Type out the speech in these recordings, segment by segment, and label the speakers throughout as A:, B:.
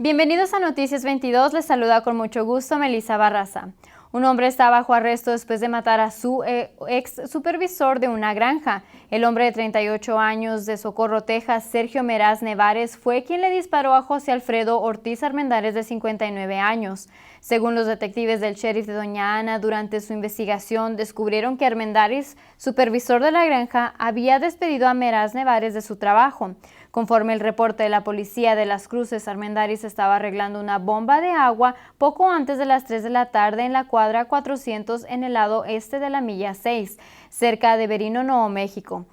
A: Bienvenidos a Noticias 22, les saluda con mucho gusto Melissa Barraza. Un hombre está bajo arresto después de matar a su ex supervisor de una granja. El hombre de 38 años de Socorro, Texas, Sergio Meraz Nevares, fue quien le disparó a José Alfredo Ortiz Armendáriz, de 59 años. Según los detectives del sheriff de Doña Ana, durante su investigación descubrieron que Armendáriz, supervisor de la granja, había despedido a Meraz Nevares de su trabajo. Conforme el reporte de la policía de Las Cruces, Armendáriz estaba arreglando una bomba de agua poco antes de las 3 de la tarde en la cuadra 400 en el lado este de la milla 6, cerca de Verino, Nuevo México.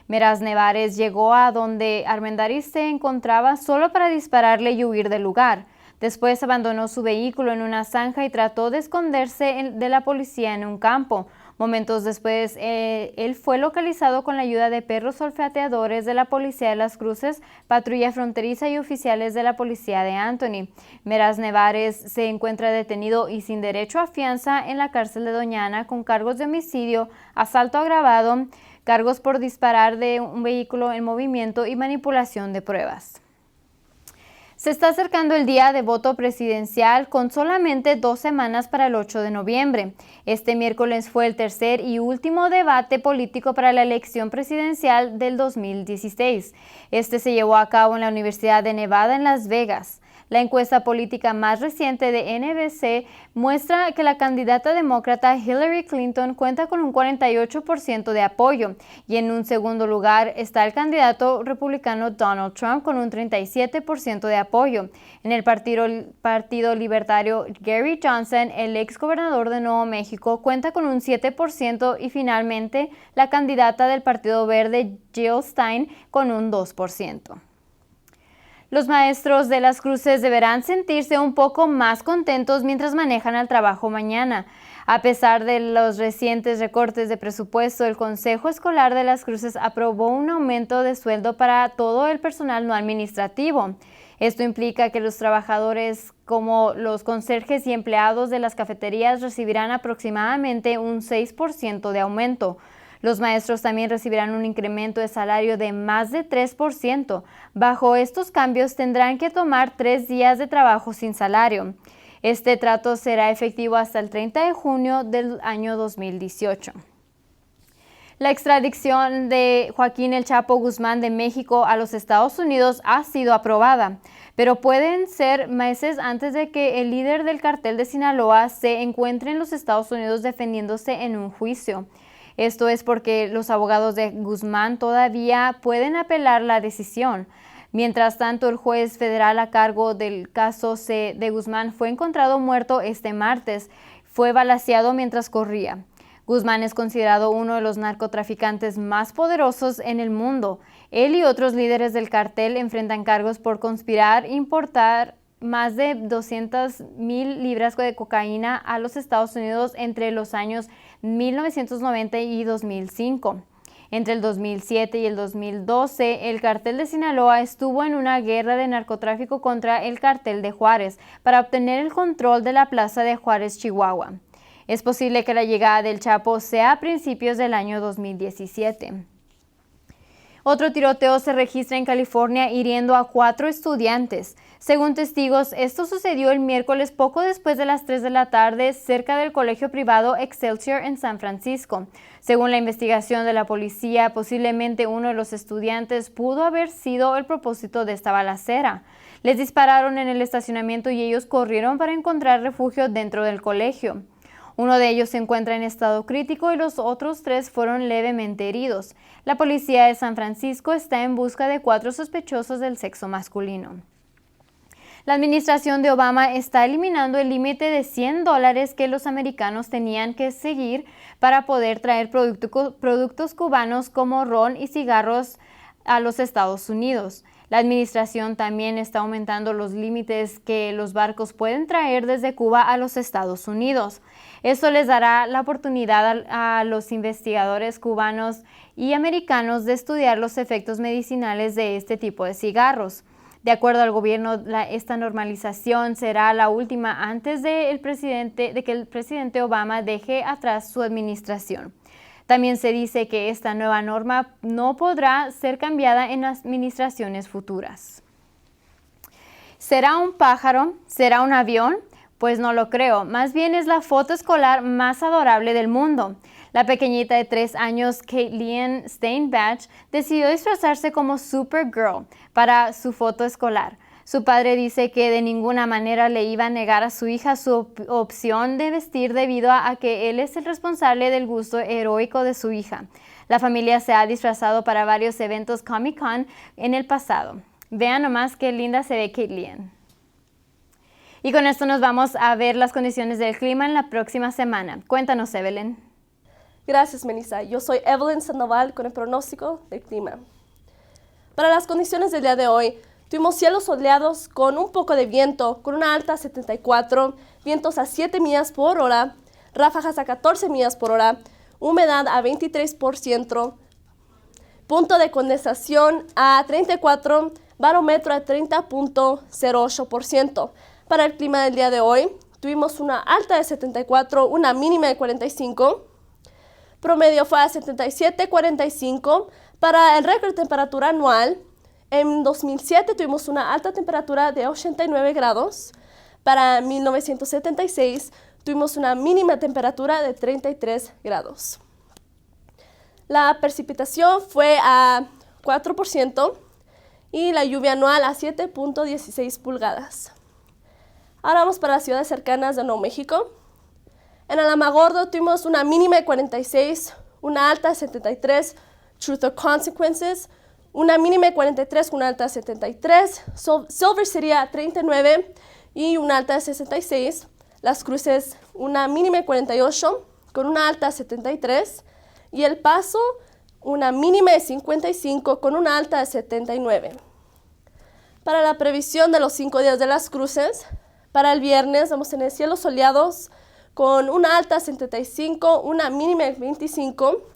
A: Meraz Nevares llegó a donde Armendáriz se encontraba solo para dispararle y huir del lugar. Después abandonó su vehículo en una zanja y trató de esconderse de la policía en un campo. Momentos después, él fue localizado con la ayuda de perros olfateadores de la Policía de Las Cruces, patrulla fronteriza y oficiales de la Policía de Anthony. Meraz Nevares se encuentra detenido y sin derecho a fianza en la cárcel de Doña Ana con cargos de homicidio, asalto agravado, cargos por disparar de un vehículo en movimiento y manipulación de pruebas. Se está acercando el día de voto presidencial con solamente 2 semanas para el 8 de noviembre. Este miércoles fue el tercer y último debate político para la elección presidencial del 2016. Este se llevó a cabo en la Universidad de Nevada en Las Vegas. La encuesta política más reciente de NBC muestra que la candidata demócrata Hillary Clinton cuenta con un 48% de apoyo y en un segundo lugar está el candidato republicano Donald Trump con un 37% de apoyo. En el Partido Libertario, Gary Johnson, el ex gobernador de Nuevo México, cuenta con un 7% y finalmente la candidata del Partido Verde, Jill Stein, con un 2%. Los maestros de Las Cruces deberán sentirse un poco más contentos mientras manejan al trabajo mañana. A pesar de los recientes recortes de presupuesto, el Consejo Escolar de Las Cruces aprobó un aumento de sueldo para todo el personal no administrativo. Esto implica que los trabajadores como los conserjes y empleados de las cafeterías recibirán aproximadamente un 6% de aumento. Los maestros también recibirán un incremento de salario de más de 3%. Bajo estos cambios tendrán que tomar 3 días de trabajo sin salario. Este trato será efectivo hasta el 30 de junio del año 2018. La extradición de Joaquín El Chapo Guzmán de México a los Estados Unidos ha sido aprobada, pero pueden ser meses antes de que el líder del cartel de Sinaloa se encuentre en los Estados Unidos defendiéndose en un juicio. Esto es porque los abogados de Guzmán todavía pueden apelar la decisión. Mientras tanto, el juez federal a cargo del caso de Guzmán fue encontrado muerto este martes. Fue balaceado mientras corría. Guzmán es considerado uno de los narcotraficantes más poderosos en el mundo. Él y otros líderes del cartel enfrentan cargos por conspirar e importar más de 200,000 libras de cocaína a los Estados Unidos entre los años 1990 y 2005. Entre el 2007 y el 2012, el cartel de Sinaloa estuvo en una guerra de narcotráfico contra el cartel de Juárez para obtener el control de la plaza de Juárez, Chihuahua. Es posible que la llegada del Chapo sea a principios del año 2017. Otro tiroteo se registra en California hiriendo a 4 estudiantes. Según testigos, esto sucedió el miércoles poco después de las 3 de la tarde cerca del colegio privado Excelsior en San Francisco. Según la investigación de la policía, posiblemente uno de los estudiantes pudo haber sido el propósito de esta balacera. Les dispararon en el estacionamiento y ellos corrieron para encontrar refugio dentro del colegio. Uno de ellos se encuentra en estado crítico y los otros 3 fueron levemente heridos. La policía de San Francisco está en busca de 4 sospechosos del sexo masculino. La administración de Obama está eliminando el límite de $100 que los americanos tenían que seguir para poder traer productos cubanos como ron y cigarros a los Estados Unidos. La administración también está aumentando los límites que los barcos pueden traer desde Cuba a los Estados Unidos. Esto les dará la oportunidad a los investigadores cubanos y americanos de estudiar los efectos medicinales de este tipo de cigarros. De acuerdo al gobierno, esta normalización será la última antes de que el presidente Obama deje atrás su administración. También se dice que esta nueva norma no podrá ser cambiada en administraciones futuras. ¿Será un pájaro? ¿Será un avión? Pues no lo creo, más bien es la foto escolar más adorable del mundo. La pequeñita de 3 años, Caitlin Steinbach, decidió disfrazarse como Supergirl para su foto escolar. Su padre dice que de ninguna manera le iba a negar a su hija su opción de vestir debido a que él es el responsable del gusto heroico de su hija. La familia se ha disfrazado para varios eventos Comic-Con en el pasado. Vean nomás qué linda se ve Caitlin. Y con esto nos vamos a ver las condiciones del clima en la próxima semana. Cuéntanos, Evelyn.
B: Gracias, Melissa. Yo soy Evelyn Sandoval con el pronóstico del clima. Para las condiciones del día de hoy, tuvimos cielos soleados con un poco de viento, con una alta a 74, vientos a 7 millas por hora, ráfagas a 14 millas por hora, humedad a 23%, punto de condensación a 34, barómetro a 30.08%. Para el clima del día de hoy, tuvimos una alta de 74, una mínima de 45, promedio fue a 77.45. Para el récord de temperatura anual, en 2007 tuvimos una alta temperatura de 89 grados. Para 1976 tuvimos una mínima temperatura de 33 grados. La precipitación fue a 4% y la lluvia anual a 7.16 pulgadas. Ahora vamos para las ciudades cercanas de Nuevo México. En Alamogordo tuvimos una mínima de 46, una alta de 73, Truth or Consequences, una mínima de 43 con una alta de 73, Silver sería 39 y una alta de 66, Las Cruces una mínima de 48 con una alta de 73 y El Paso una mínima de 55 con una alta de 79. Para la previsión de los 5 días de Las Cruces, para el viernes vamos a tener cielos soleados con una alta de 75, una mínima de 25.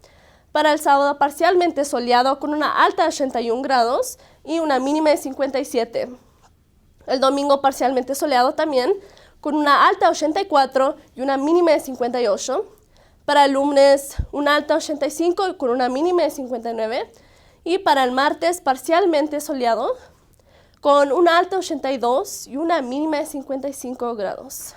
B: Para el sábado parcialmente soleado con una alta de 81 grados y una mínima de 57. El domingo parcialmente soleado también con una alta de 84 y una mínima de 58. Para el lunes una alta de 85 y con una mínima de 59. Y para el martes parcialmente soleado con una alta de 82 y una mínima de 55 grados.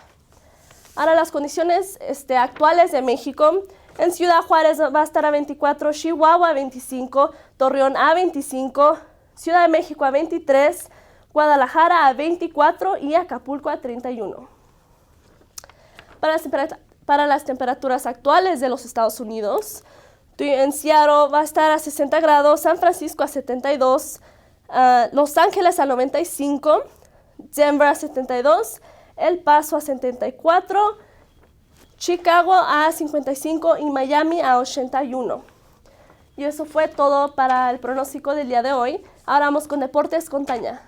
B: Ahora las condiciones actuales de México. En Ciudad Juárez va a estar a 24, Chihuahua a 25, Torreón a 25, Ciudad de México a 23, Guadalajara a 24 y Acapulco a 31. Para las temperaturas actuales de los Estados Unidos, en Seattle va a estar a 60 grados, San Francisco a 72, Los Ángeles a 95, Denver a 72, El Paso a 74, Chicago a 55 y Miami a 81. Y eso fue todo para el pronóstico del día de hoy. Ahora vamos con Deportes con Tania.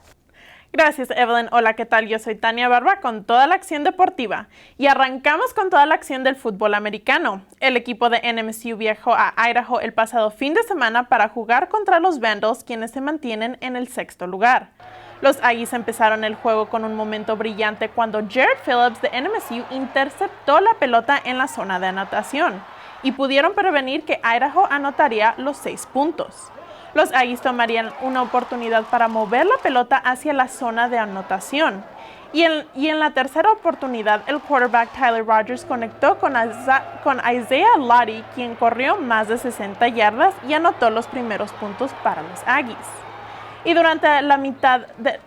C: Gracias, Evelyn. Hola, ¿qué tal? Yo soy Tania Barba con toda la acción deportiva. Y arrancamos con toda la acción del fútbol americano. El equipo de NMSU viajó a Idaho el pasado fin de semana para jugar contra los Vandals, quienes se mantienen en el 6º lugar. Los Aggies empezaron el juego con un momento brillante cuando Jared Phillips de NMSU interceptó la pelota en la zona de anotación y pudieron prevenir que Idaho anotaría los 6 puntos. Los Aggies tomarían una oportunidad para mover la pelota hacia la zona de anotación. Y en la tercera oportunidad, el quarterback Tyler Rogers conectó con Isaiah Lottie, quien corrió más de 60 yardas y anotó los primeros puntos para los Aggies. Y durante la mitad de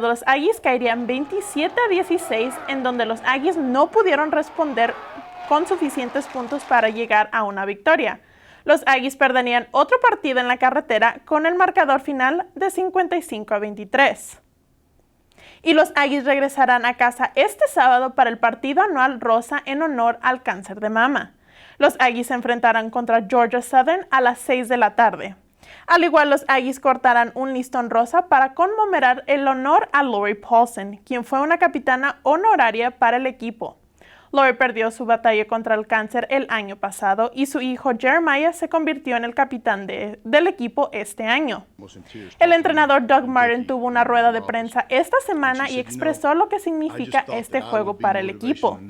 C: los Aggies caerían 27-16, en donde los Aggies no pudieron responder con suficientes puntos para llegar a una victoria. Los Aggies perderían otro partido en la carretera con el marcador final de 55-23. Y los Aggies regresarán a casa este sábado para el partido anual rosa en honor al cáncer de mama. Los Aggies se enfrentarán contra Georgia Southern a las 6 de la tarde. Al igual, los Aggies cortarán un listón rosa para conmemorar el honor a Lori Paulson, quien fue una capitana honoraria para el equipo. Lori perdió su batalla contra el cáncer el año pasado y su hijo Jeremiah se convirtió en el capitán del equipo este año. El entrenador Doug Martin tuvo una rueda de prensa esta semana y expresó lo que significa este juego para el equipo.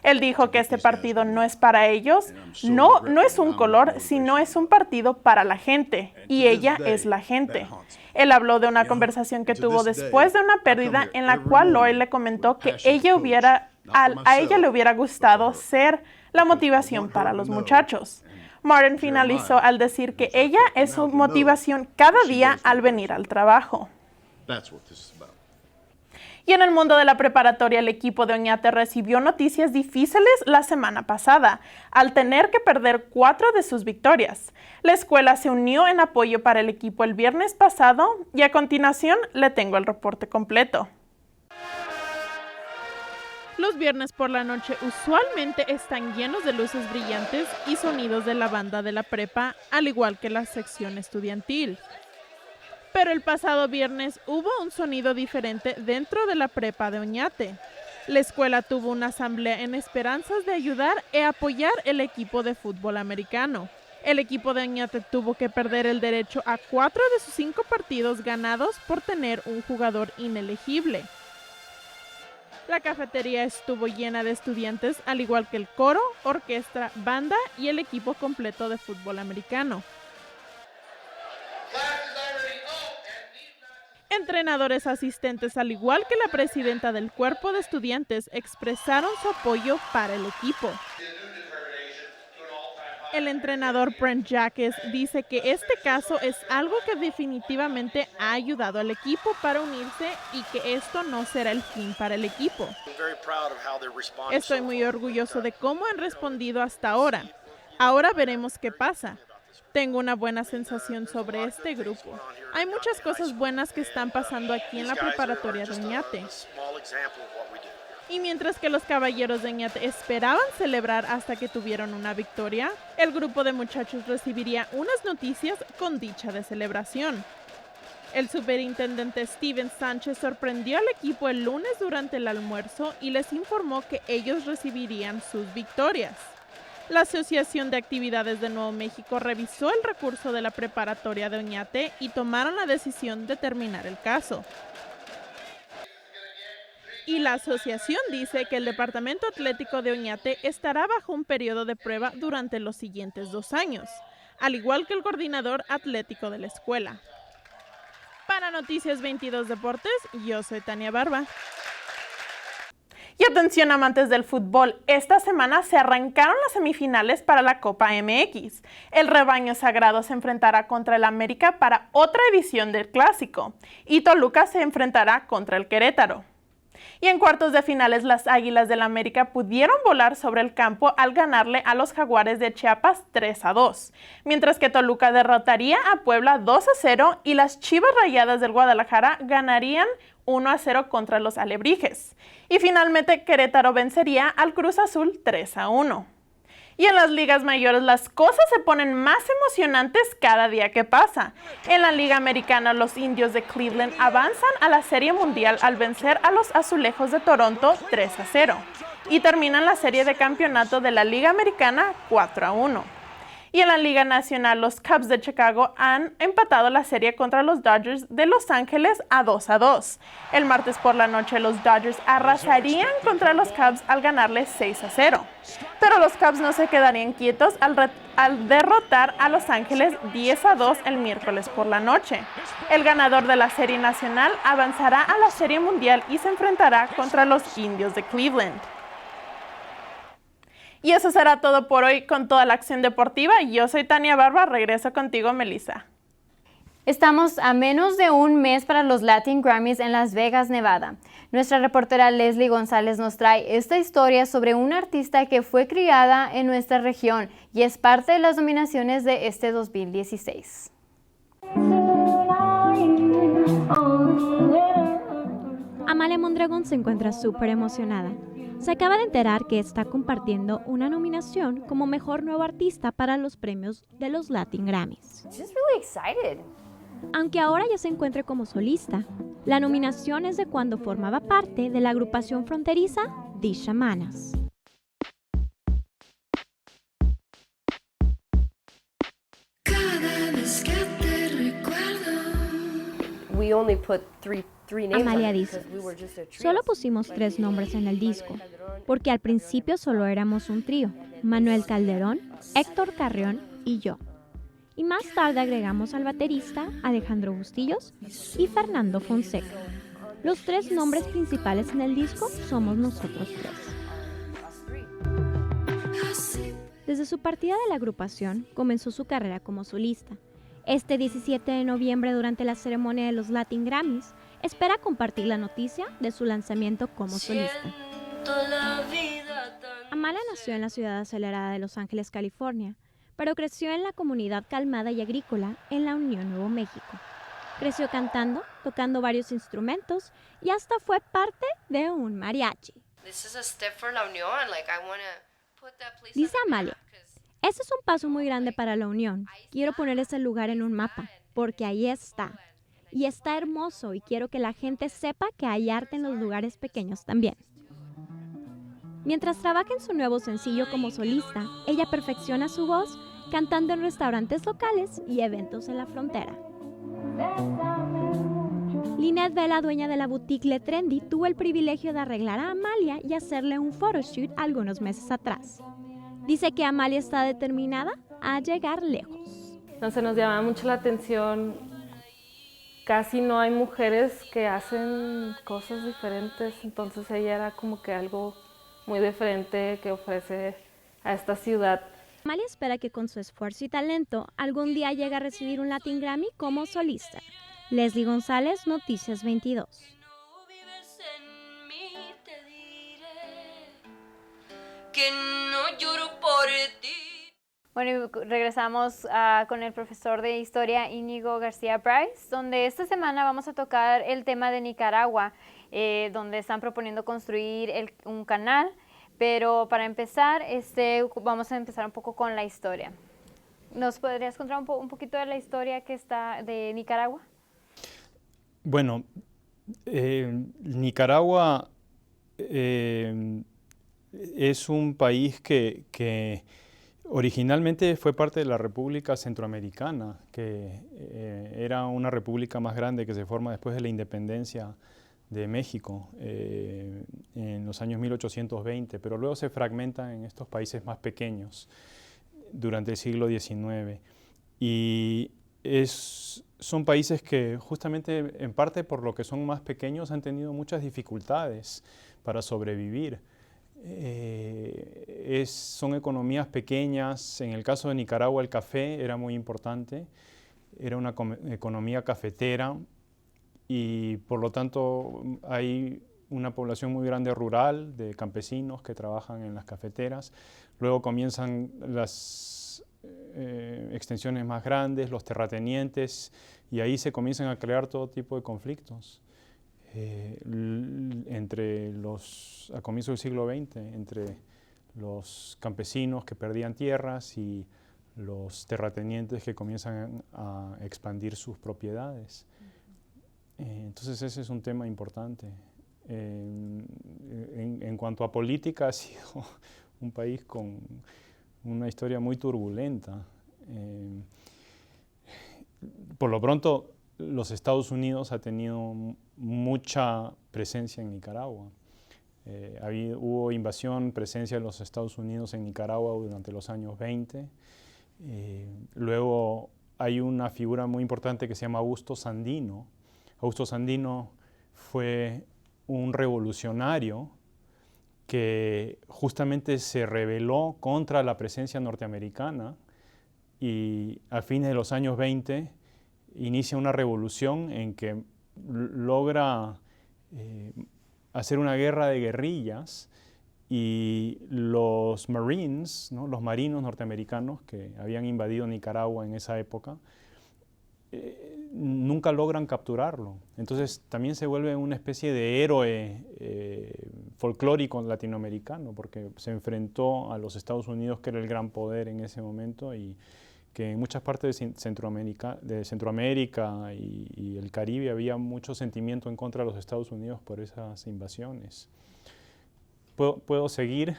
C: Él dijo que este partido no es para ellos, no es un color, sino es un partido para la gente, y ella es la gente. Él habló de una conversación que tuvo después de una pérdida en la cual Lori le comentó que a ella le hubiera gustado ser la motivación para los muchachos. Martin finalizó al decir que ella es su motivación cada día al venir al trabajo. Y en el mundo de la preparatoria, el equipo de Oñate recibió noticias difíciles la semana pasada, al tener que perder 4 de sus victorias. La escuela se unió en apoyo para el equipo el viernes pasado y a continuación le tengo el reporte completo. Los viernes por la noche usualmente están llenos de luces brillantes y sonidos de la banda de la prepa, al igual que la sección estudiantil. Pero el pasado viernes hubo un sonido diferente dentro de la prepa de Oñate. La escuela tuvo una asamblea en esperanzas de ayudar e apoyar el equipo de fútbol americano. El equipo de Oñate tuvo que perder el derecho a 4 de sus 5 partidos ganados por tener un jugador inelegible. La cafetería estuvo llena de estudiantes, al igual que el coro, orquesta, banda y el equipo completo de fútbol americano. Entrenadores asistentes, al igual que la presidenta del cuerpo de estudiantes, expresaron su apoyo para el equipo. El entrenador Brent Jacques dice que este caso es algo que definitivamente ha ayudado al equipo para unirse y que esto no será el fin para el equipo. Estoy muy orgulloso de cómo han respondido hasta ahora. Ahora veremos qué pasa. Tengo una buena sensación sobre este grupo. Hay muchas cosas buenas que están pasando aquí en la preparatoria de Oñate. Y mientras que los caballeros de Oñate esperaban celebrar hasta que tuvieron una victoria, el grupo de muchachos recibiría unas noticias con dicha de celebración. El superintendente Steven Sánchez sorprendió al equipo el lunes durante el almuerzo y les informó que ellos recibirían sus victorias. La Asociación de Actividades de Nuevo México revisó el recurso de la preparatoria de Oñate y tomaron la decisión de terminar el caso. Y la asociación dice que el Departamento Atlético de Oñate estará bajo un periodo de prueba durante los siguientes 2 años, al igual que el coordinador atlético de la escuela. Para Noticias 22 Deportes, yo soy Tania Barba. Y atención amantes del fútbol, esta semana se arrancaron las semifinales para la Copa MX. El rebaño sagrado se enfrentará contra el América para otra edición del Clásico y Toluca se enfrentará contra el Querétaro. Y en cuartos de finales, las Águilas del América pudieron volar sobre el campo al ganarle a los Jaguares de Chiapas 3-2, mientras que Toluca derrotaría a Puebla 2-0 y las Chivas Rayadas del Guadalajara ganarían 1-0 contra los Alebrijes. Y finalmente Querétaro vencería al Cruz Azul 3-1. Y en las ligas mayores las cosas se ponen más emocionantes cada día que pasa. En la Liga Americana, los Indios de Cleveland avanzan a la Serie Mundial al vencer a los Azulejos de Toronto 3-0 y terminan la serie de campeonato de la Liga Americana 4-1. Y en la Liga Nacional, los Cubs de Chicago han empatado la serie contra los Dodgers de Los Ángeles a 2-2. El martes por la noche, los Dodgers arrasarían contra los Cubs al ganarles 6-0. Pero los Cubs no se quedarían quietos al derrotar a Los Ángeles 10-2 el miércoles por la noche. El ganador de la Serie Nacional avanzará a la Serie Mundial y se enfrentará contra los Indios de Cleveland. Y eso será todo por hoy con toda la acción deportiva. Yo soy Tania Barba, regreso contigo, Melissa.
A: Estamos a menos de un mes para los Latin Grammys en Las Vegas, Nevada. Nuestra reportera Leslie González nos trae esta historia sobre una artista que fue criada en nuestra región y es parte de las nominaciones de este 2016.
D: Amalia Mondragón se encuentra súper emocionada. Se acaba de enterar que está compartiendo una nominación como Mejor Nuevo Artista para los premios de los Latin Grammys. Aunque ahora ya se encuentre como solista, la nominación es de cuando formaba parte de la agrupación fronteriza The Shamanas.
B: we only put three names
D: Amalia
B: on it
D: dice,
B: because we were just a trio.
D: solo pusimos 3 nombres en el disco, porque al principio solo éramos un trío, Manuel Calderón, Héctor Carrión y yo. Y más tarde agregamos al baterista Alejandro Bustillos y Fernando Fonseca. Los 3 nombres principales en el disco somos nosotros 3. Desde su partida de la agrupación, comenzó su carrera como solista. Este 17 de noviembre, durante la ceremonia de los Latin Grammys, espera compartir la noticia de su lanzamiento como solista. Amalia nació en la ciudad acelerada de Los Ángeles, California, pero creció en la comunidad calmada y agrícola en la Unión Nuevo México. Creció cantando, tocando varios instrumentos y hasta fue parte de un mariachi. Dice Amalia, ese es un paso muy grande para la Unión. Quiero poner ese lugar en un mapa, porque ahí está. Y está hermoso y quiero que la gente sepa que hay arte en los lugares pequeños también. Mientras trabaja en su nuevo sencillo como solista, ella perfecciona su voz cantando en restaurantes locales y eventos en la frontera. Lynette Vela, dueña de la boutique Le Trendy, tuvo el privilegio de arreglar a Amalia y hacerle un photoshoot algunos meses atrás. Dice que Amalia está determinada a llegar lejos.
E: Entonces nos llama mucho la atención, casi no hay mujeres que hacen cosas diferentes, entonces ella era como que algo muy diferente que ofrece a esta ciudad.
D: Amalia espera que con su esfuerzo y talento algún día llegue a recibir un Latin Grammy como solista. Leslie González, Noticias 22.
F: Que no lloro por ti.
A: Bueno, y regresamos con el profesor de Historia Íñigo García Price, donde esta semana vamos a tocar el tema de Nicaragua, donde están proponiendo construir un canal, pero para empezar, vamos a empezar un poco con la historia. ¿Nos podrías contar un poquito de la historia que está de Nicaragua?
G: Bueno, Nicaragua es un país que originalmente fue parte de la República Centroamericana, que era una república más grande que se forma después de la independencia de México en los años 1820, pero luego se fragmenta en estos países más pequeños durante el siglo XIX. Y son países que justamente en parte por lo que son más pequeños han tenido muchas dificultades para sobrevivir. Son economías pequeñas. En el caso de Nicaragua el café era muy importante, era una economía cafetera y por lo tanto hay una población muy grande rural de campesinos que trabajan en las cafeteras. Luego comienzan las extensiones más grandes, los terratenientes, y ahí se comienzan a crear todo tipo de conflictos. A comienzos del siglo XX, entre los campesinos que perdían tierras y los terratenientes que comienzan a expandir sus propiedades. Entonces ese es un tema importante. En cuanto a política, ha sido un país con una historia muy turbulenta. Por lo pronto, los Estados Unidos ha tenido mucha presencia en Nicaragua. Hubo invasión, presencia de los Estados Unidos en Nicaragua durante los años 20. Luego hay una figura muy importante que se llama Augusto Sandino. Augusto Sandino fue un revolucionario que justamente se rebeló contra la presencia norteamericana y a fines de los años 20 inicia una revolución en que logra hacer una guerra de guerrillas y los Marines, ¿no?, los marinos norteamericanos que habían invadido Nicaragua en esa época, nunca logran capturarlo. Entonces también se vuelve una especie de héroe folclórico latinoamericano, porque se enfrentó a los Estados Unidos, que era el gran poder en ese momento, y que en muchas partes de Centroamérica y el Caribe había mucho sentimiento en contra de los Estados Unidos por esas invasiones. Puedo seguir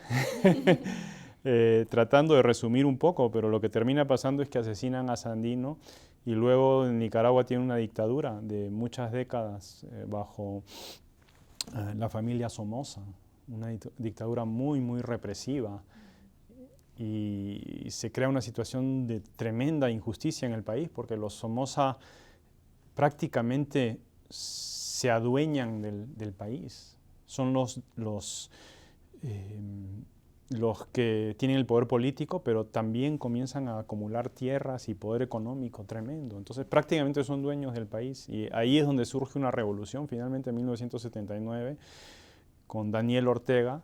G: tratando de resumir un poco, pero lo que termina pasando es que asesinan a Sandino y luego Nicaragua tiene una dictadura de muchas décadas bajo la familia Somoza, una dictadura muy, muy represiva, y se crea una situación de tremenda injusticia en el país porque los Somoza prácticamente se adueñan del país. Son los que tienen el poder político, pero también comienzan a acumular tierras y poder económico tremendo. Entonces prácticamente son dueños del país, y ahí es donde surge una revolución finalmente en 1979 con Daniel Ortega,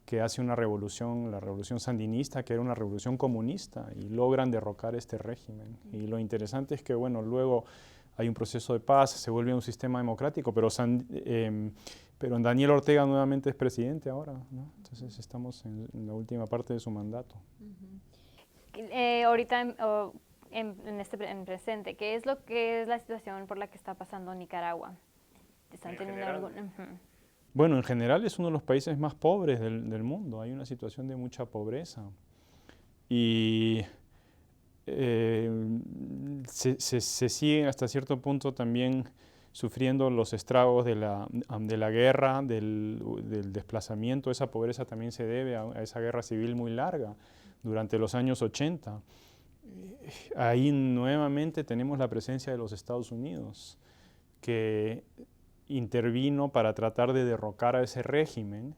G: que hace una revolución, la revolución sandinista, que era una revolución comunista, y logran derrocar este régimen. Y lo interesante es que, bueno, luego hay un proceso de paz, se vuelve un sistema democrático, pero Daniel Ortega nuevamente es presidente ahora, ¿no? Entonces estamos en la última parte de su mandato.
A: Ahorita en presente, ¿qué es lo que es la situación por la que está pasando Nicaragua? ¿Están teniendo algún...?
G: Bueno, en general es uno de los países más pobres del mundo. Hay una situación de mucha pobreza. Y se siguen hasta cierto punto también sufriendo los estragos de la guerra, del desplazamiento. Esa pobreza también se debe a esa guerra civil muy larga durante los años 80. Ahí nuevamente tenemos la presencia de los Estados Unidos, que intervino para tratar de derrocar a ese régimen,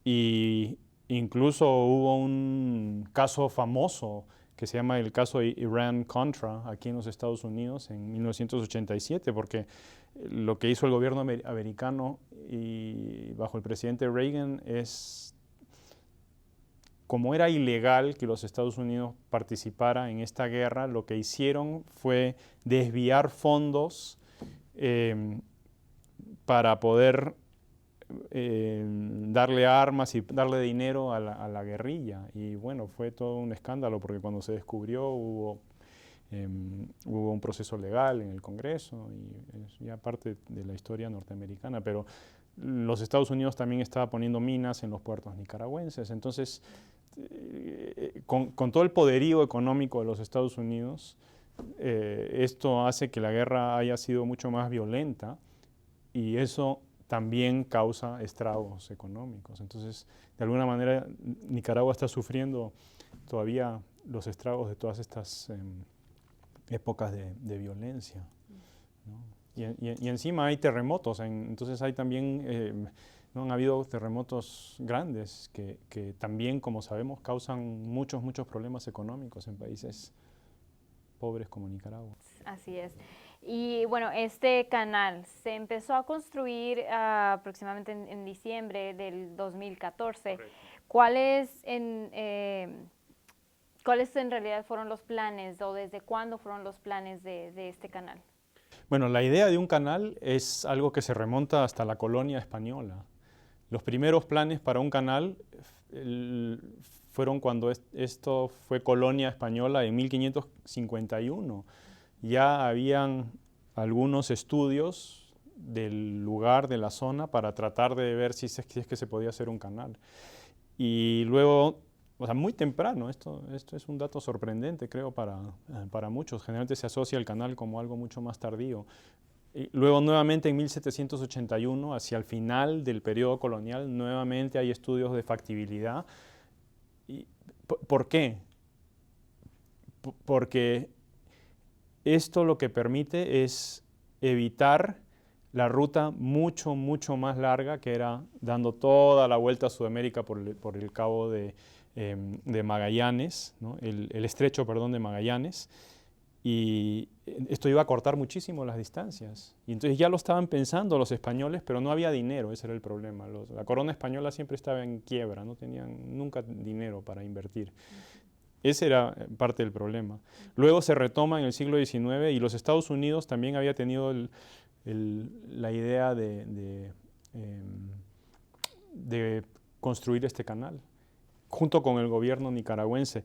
G: y incluso hubo un caso famoso que se llama el caso Irán-Contra aquí en los Estados Unidos en 1987, porque lo que hizo el gobierno americano y bajo el presidente Reagan es, como era ilegal que los Estados Unidos participara en esta guerra, lo que hicieron fue desviar fondos para poder darle armas y darle dinero a la guerrilla. Y bueno, fue todo un escándalo porque cuando se descubrió hubo un proceso legal en el Congreso, y es ya parte de la historia norteamericana. Pero los Estados Unidos también estaba poniendo minas en los puertos nicaragüenses. Entonces, con todo el poderío económico de los Estados Unidos, esto hace que la guerra haya sido mucho más violenta, y eso también causa estragos económicos. Entonces, de alguna manera, Nicaragua está sufriendo todavía los estragos de todas estas épocas de violencia, ¿no? Y encima hay terremotos, entonces hay también, ¿no? Han habido terremotos grandes que también, como sabemos, causan muchos problemas económicos en países pobres como Nicaragua.
A: Así es. Y bueno, este canal se empezó a construir aproximadamente en diciembre del 2014. ¿Cuáles en realidad fueron los planes, o desde cuándo fueron los planes de este canal?
G: Bueno, la idea de un canal es algo que se remonta hasta la colonia española. Los primeros planes para un canal fueron cuando esto fue colonia española en 1551. Ya habían algunos estudios del lugar, de la zona, para tratar de ver si es que se podía hacer un canal. Y luego, o sea, muy temprano, esto es un dato sorprendente, creo, para muchos. Generalmente se asocia el canal como algo mucho más tardío. Y luego, nuevamente, en 1781, hacia el final del periodo colonial, nuevamente hay estudios de factibilidad. ¿Por qué? Porque esto lo que permite es evitar la ruta mucho más larga, que era dando toda la vuelta a Sudamérica por el cabo de Magallanes, ¿no? el estrecho, perdón, de Magallanes, y esto iba a cortar muchísimo las distancias. Y entonces ya lo estaban pensando los españoles, pero no había dinero, ese era el problema. La corona española siempre estaba en quiebra, no tenían nunca dinero para invertir. Ese era parte del problema. Luego se retoma en el siglo XIX, y los Estados Unidos también había tenido la idea de construir este canal, junto con el gobierno nicaragüense.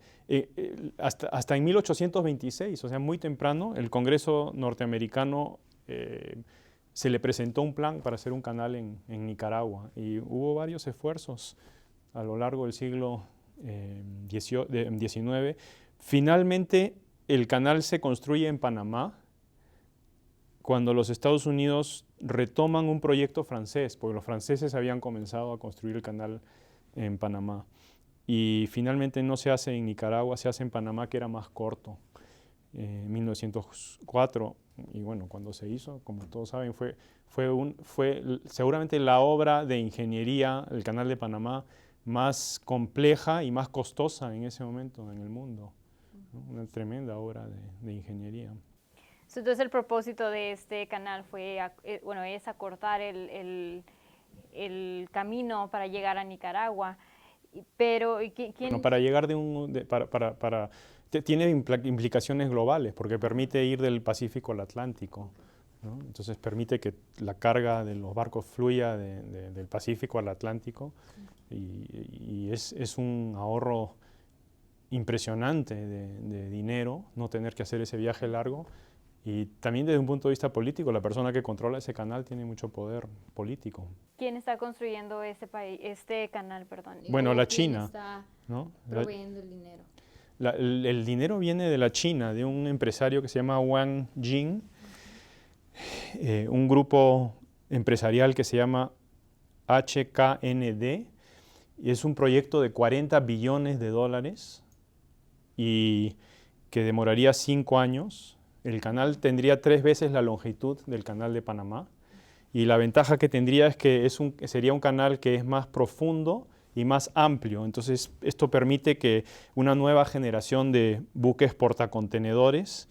G: Hasta en 1826, o sea, muy temprano, el Congreso norteamericano se le presentó un plan para hacer un canal en Nicaragua, y hubo varios esfuerzos a lo largo del siglo XIX. Finalmente el canal se construye en Panamá cuando los Estados Unidos retoman un proyecto francés, porque los franceses habían comenzado a construir el canal en Panamá. Y finalmente no se hace en Nicaragua, se hace en Panamá, que era más corto, en 1904. Y bueno, cuando se hizo, como todos saben, fue seguramente la obra de ingeniería, el canal de Panamá, más compleja y más costosa en ese momento en el mundo, ¿no? Una tremenda obra de ingeniería.
A: Entonces el propósito de este canal fue, es acortar el camino para llegar a Nicaragua. Pero ¿quién?
G: Bueno, para llegar tiene implicaciones globales, porque permite ir del Pacífico al Atlántico, ¿no? Entonces permite que la carga de los barcos fluya del Pacífico al Atlántico, y es un ahorro impresionante de dinero no tener que hacer ese viaje largo. Y también desde un punto de vista político, la persona que controla ese canal tiene mucho poder político.
A: ¿Quién está construyendo este canal, perdón?
G: Bueno, la
A: ¿Quién
G: China,
A: está
G: ¿no?
A: proveyendo el dinero?
G: El dinero viene de la China, de un empresario que se llama Wang Jing, un grupo empresarial que se llama HKND, y es un proyecto de $40 billones y que demoraría 5 años. El canal tendría 3 veces la longitud del canal de Panamá, y la ventaja que tendría es que sería un canal que es más profundo y más amplio. Entonces esto permite que una nueva generación de buques portacontenedores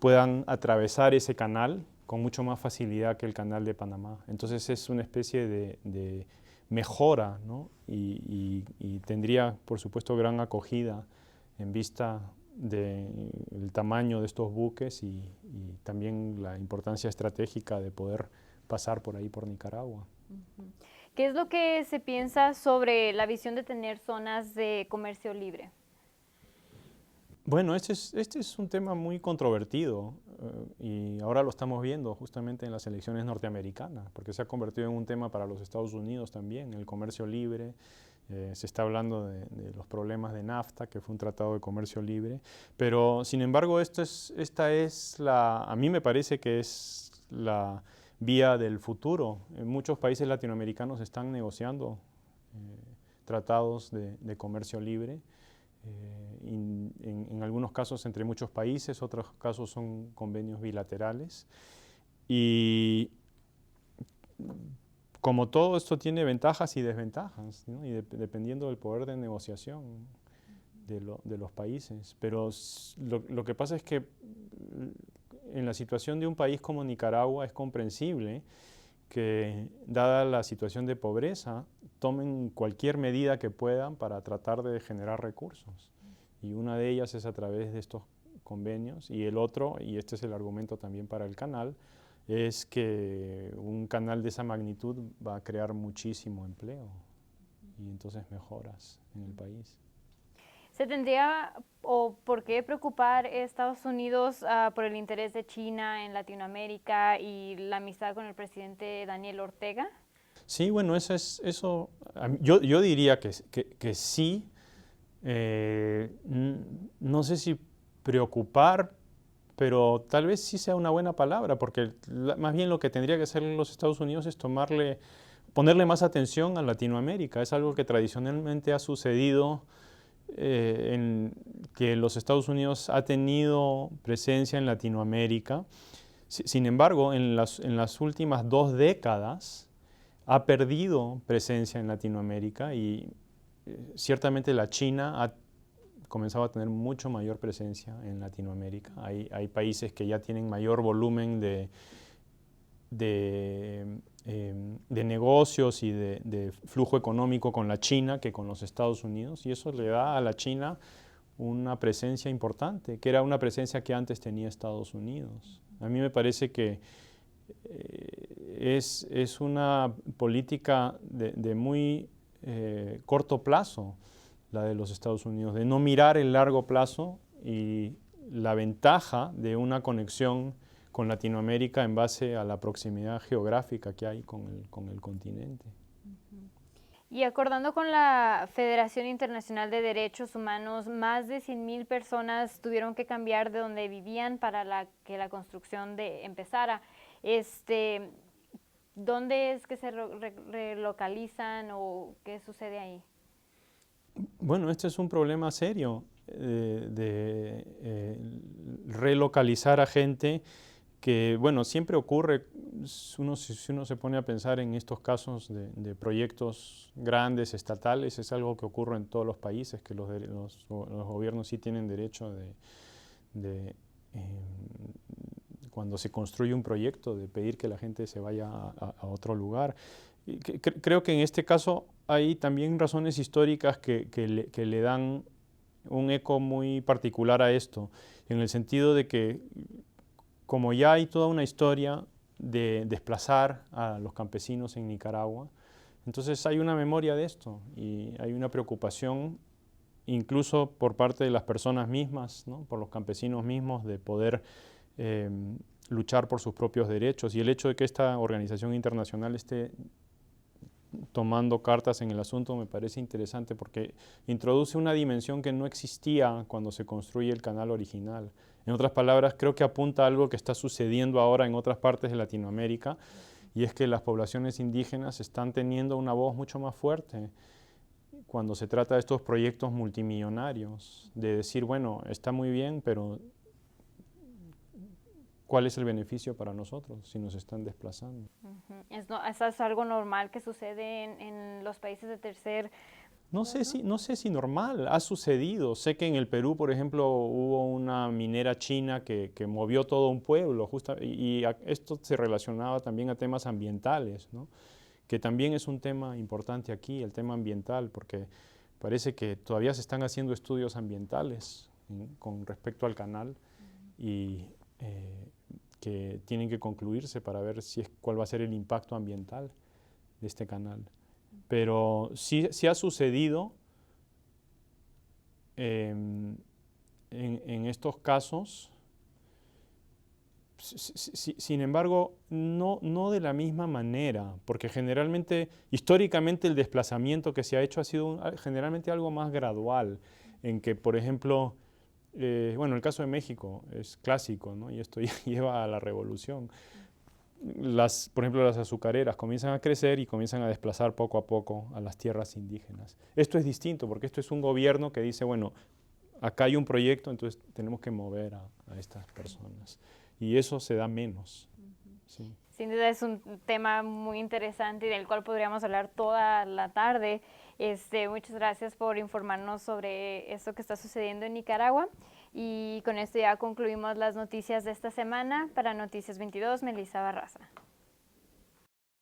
G: puedan atravesar ese canal con mucho más facilidad que el canal de Panamá. Entonces es una especie de mejora, ¿no? y tendría, por supuesto, gran acogida en vista del tamaño de estos buques y también la importancia estratégica de poder pasar por ahí, por Nicaragua.
A: ¿Qué es lo que se piensa sobre la visión de tener zonas de comercio libre?
G: Bueno, este es un tema muy controvertido y ahora lo estamos viendo justamente en las elecciones norteamericanas, porque se ha convertido en un tema para los Estados Unidos también, el comercio libre. Se está hablando de los problemas de NAFTA, que fue un tratado de comercio libre, pero sin embargo a mí me parece que es la vía del futuro. En muchos países latinoamericanos están negociando tratados de comercio libre, en algunos casos entre muchos países, otros casos son convenios bilaterales, y como todo esto tiene ventajas y desventajas, ¿no? Y dependiendo del poder de negociación de los países. Pero lo que pasa es que en la situación de un país como Nicaragua es comprensible que, dada la situación de pobreza, tomen cualquier medida que puedan para tratar de generar recursos. Y una de ellas es a través de estos convenios, y el otro, y este es el argumento también para el canal, es que un canal de esa magnitud va a crear muchísimo empleo y entonces mejoras en el país.
A: ¿Se tendría o por qué preocupar Estados Unidos por el interés de China en Latinoamérica y la amistad con el presidente Daniel Ortega?
G: Sí, bueno, yo diría que sí. No sé si preocupar, pero tal vez sí sea una buena palabra, porque más bien lo que tendría que hacer los Estados Unidos es ponerle más atención a Latinoamérica. Es algo que tradicionalmente ha sucedido, en que los Estados Unidos ha tenido presencia en Latinoamérica. Sin embargo, en las últimas 2 décadas ha perdido presencia en Latinoamérica, y ciertamente la China ha comenzado a tener mucho mayor presencia en Latinoamérica. Hay países que ya tienen mayor volumen de negocios y de flujo económico con la China que con los Estados Unidos, y eso le da a la China una presencia importante, que era una presencia que antes tenía Estados Unidos. A mí me parece que es una política de muy corto plazo, la de los Estados Unidos, de no mirar el largo plazo y la ventaja de una conexión con Latinoamérica en base a la proximidad geográfica que hay con el continente.
A: Y acordando con la Federación Internacional de Derechos Humanos, más de 100,000 personas tuvieron que cambiar de donde vivían para que la construcción empezara. ¿Dónde es que se relocalizan o qué sucede ahí?
G: Bueno, este es un problema serio relocalizar a gente que, bueno, siempre ocurre, si uno se pone a pensar en estos casos de proyectos grandes, estatales, es algo que ocurre en todos los países, que los gobiernos sí tienen derecho cuando se construye un proyecto, de pedir que la gente se vaya a otro lugar. Y creo que en este caso hay también razones históricas que le dan un eco muy particular a esto, en el sentido de que como ya hay toda una historia de desplazar a los campesinos en Nicaragua, entonces hay una memoria de esto y hay una preocupación incluso por parte de las personas mismas, ¿no? Por los campesinos mismos, de poder luchar por sus propios derechos. Y el hecho de que esta organización internacional esté tomando cartas en el asunto me parece interesante porque introduce una dimensión que no existía cuando se construye el canal original. En otras palabras, creo que apunta a algo que está sucediendo ahora en otras partes de Latinoamérica, y es que las poblaciones indígenas están teniendo una voz mucho más fuerte cuando se trata de estos proyectos multimillonarios, de decir, bueno, está muy bien, pero ¿cuál es el beneficio para nosotros si nos están desplazando?
A: ¿Eso es algo normal que sucede en los países de tercer
G: mundo? No sé si normal, ha sucedido. Sé que en el Perú, por ejemplo, hubo una minera china que movió todo un pueblo, y esto se relacionaba también a temas ambientales, ¿no? Que también es un tema importante aquí, el tema ambiental, porque parece que todavía se están haciendo estudios ambientales con respecto al canal y que tienen que concluirse para ver cuál va a ser el impacto ambiental de este canal. Pero sí ha sucedido en estos casos. Sin embargo, no de la misma manera, porque generalmente, históricamente, el desplazamiento que se ha hecho ha sido generalmente algo más gradual, en que, por ejemplo, bueno, el caso de México es clásico, ¿no? Y esto lleva a la revolución. Por ejemplo, las azucareras comienzan a crecer y comienzan a desplazar poco a poco a las tierras indígenas. Esto es distinto, porque esto es un gobierno que dice, bueno, acá hay un proyecto, entonces tenemos que mover a estas personas. Y eso se da menos. Sí.
A: Sin duda es un tema muy interesante y del cual podríamos hablar toda la tarde. Muchas gracias por informarnos sobre esto que está sucediendo en Nicaragua. Y con esto ya concluimos las noticias de esta semana. Para Noticias 22, Melissa Barraza.